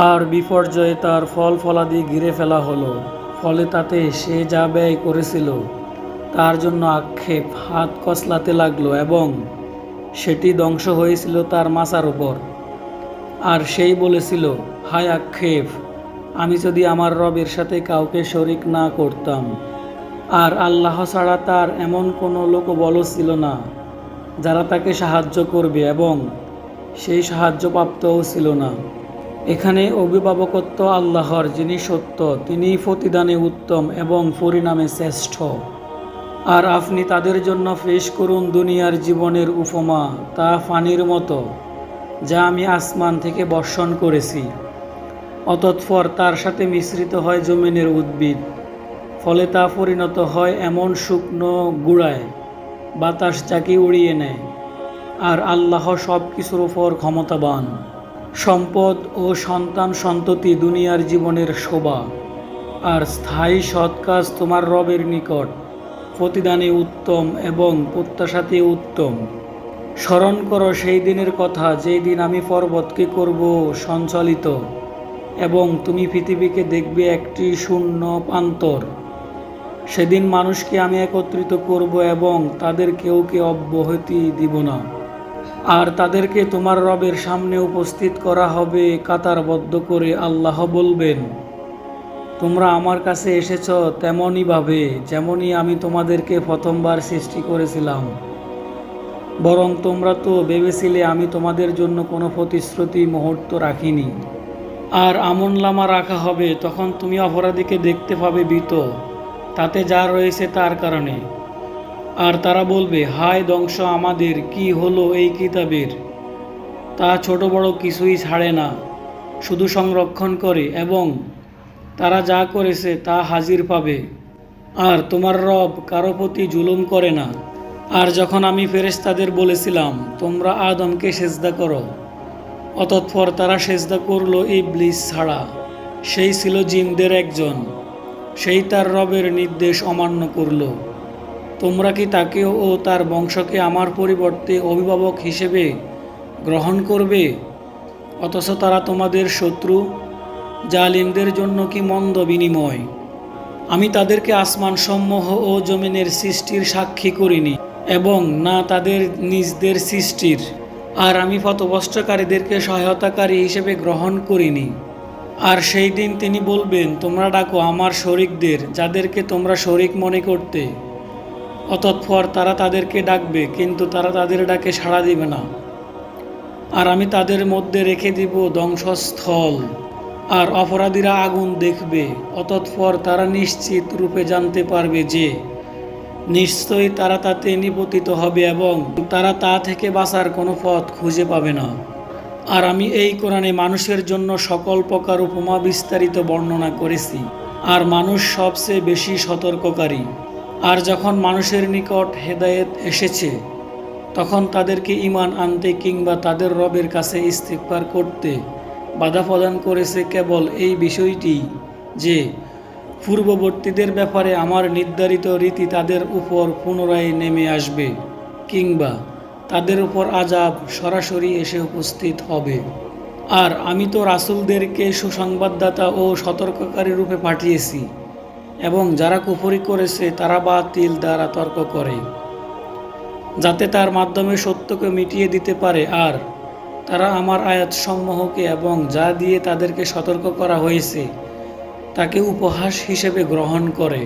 আর বিপর্যয়ে তার ফল ফলাদি ঘিরে ফেলা হলো। ফলে তাতে সে যা ব্যয় করেছিল তার জন্য আক্ষেপ হাত কসলাতে লাগলো এবং সেটি ধ্বংস হয়েছিল তার মাথার উপর। আর সেই বলেছিল, হায় আক্ষেপ, আমি যদি আমার রবের সাথে কাউকে শরিক না করতাম। আর আল্লাহ ছাড়া তার এমন কোনো লোকবল ছিল না যারা তাকে সাহায্য করবে, এবং সেই সাহায্যপ্রাপ্তও ছিল না। এখানে অভিভাবকত্ব আল্লাহর, যিনি সত্য, তিনি প্রতিদানে উত্তম এবং পরিণামে শ্রেষ্ঠ। আর আপনি তাদের জন্য পেশ করুন দুনিয়ার জীবনের উপমা, তা পানির মতো যা আমি আসমান থেকে বর্ষণ করেছি, অতঃপর তার সাথে মিশ্রিত হয় জমিনের উদ্ভিদ, ফলে তা পরিণত হয় এমন শুকনো গুঁড়ায় বাতাস যাকে উড়িয়ে নেয়। আর আল্লাহ সব কিছুর উপর ক্ষমতাবান। সম্পদ ও সন্তান সন্ততি দুনিয়ার জীবনের শোভা, আর স্থায়ী সৎ কাজ তোমার রবের নিকট প্রতিদানে উত্তম এবং প্রত্যাশাতে উত্তম। স্মরণ করো সেই দিনের কথা, যেই দিন আমি পর্বতকে করব সঞ্চালিত এবং তুমি পৃথিবীকে দেখবে একটি শূন্য প্রান্তর। সেদিন মানুষকে আমি একত্রিত করব এবং তাদের কেউকে অব্যাহতি দিব না। আর তাদেরকে তোমার রবের সামনে উপস্থিত করা হবে কাতারবদ্ধ করে। আল্লাহ বলবেন, তোমরা আমার কাছে এসেছ তেমনইভাবে যেমনই আমি তোমাদেরকে প্রথমবার সৃষ্টি করেছিলাম, বরং তোমরা তো ভেবেছিলে আমি তোমাদের জন্য কোনো প্রতিশ্রুতি মুহূর্ত রাখিনি। আর আমলনামা রাখা হবে, তখন তুমি অপরাধীকে দেখতে পাবে ভীত, তাতে যা রয়েছে তার কারণে। আর তারা বলবে, হায় ধ্বংস আমাদের, কি হলো এই কিতাবের? তা ছোট বড় কিছুই ছাড়ে না, শুধু সংরক্ষণ করে, এবং তারা যা করেছে তা হাজির পাবে। আর তোমার রব কারো প্রতি জুলুম করে না। আর যখন আমি ফেরেশতাদের বলেছিলাম তোমরা আদমকে সেজদা করো, অতঃপর তারা সেজদা করলো ইবলিস ছাড়া, সেই ছিল জিনদের একজন, সেই তার রবের নির্দেশ অমান্য করল। তোমরা কি তাকেও ও তার বংশকে আমার পরিবর্তে অভিভাবক হিসেবে গ্রহণ করবে, অথচ তারা তোমাদের শত্রু? জালিমদের জন্য কি মন্দ বিনিময়! আমি তাদেরকে আসমানসমূহ ও জমিনের সৃষ্টির সাক্ষী করিনি, এবং না তাদের নিজদের সৃষ্টির। আর আমি পথভ্রষ্টকারীদেরকে সহায়তাকারী হিসেবে গ্রহণ করিনি। আর সেই দিন তিনি বলবেন, তোমরা ডাকো আমার শরিকদের, যাদেরকে তোমরা শরিক মনে করতে। অতঃপর তারা তাদেরকে ডাকবে, কিন্তু তারা তাদের ডাকে সাড়া দিবে না। আর আমি তাদের মধ্যে রেখে দিব ধ্বংসস্থল, আর অপরাধীরা আগুন দেখবে। অতঃপর তারা নিশ্চিত রূপে জানতে পারবে যে নিশ্চয়ই তারা তাতে নিপতিত হবে, এবং তারা তা থেকে বাঁচার কোনো পথ খুঁজে পাবে না। আর আমি এই কোরআনে মানুষের জন্য সকল প্রকার উপমা বিস্তারিত বর্ণনা করেছি, আর মানুষ সবচেয়ে বেশি সতর্ককারী। আর যখন মানুষের নিকট হেদায়েত এসেছে, তখন তাদেরকে ঈমান আনতে কিংবা তাদের রবের কাছে ইস্তিগফার করতে বাধা প্রদান করেছে কেবল এই বিষয়টি যে পূর্ববর্তীদের ব্যাপারে আমার নির্ধারিত রীতি তাদের উপর পুনরায় নেমে আসবে, কিংবা তাদের উপর আযাব সরাসরি এসে উপস্থিত হবে। আর আমি তো রাসূলদেরকে সুসংবাদদাতা ও সতর্ককারী রূপে পাঠিয়েছি, এবং যারা কুফরি করেছে তারা বাতিল দ্বারা তর্ক করে, যাতে তার মাধ্যমে সত্যকে মিটিয়ে দিতে পারে। আর তারা আমার আয়াতসমূহকে এবং যা দিয়ে তাদেরকে সতর্ক করা হয়েছে তাকে উপহাস হিসেবে গ্রহণ করে।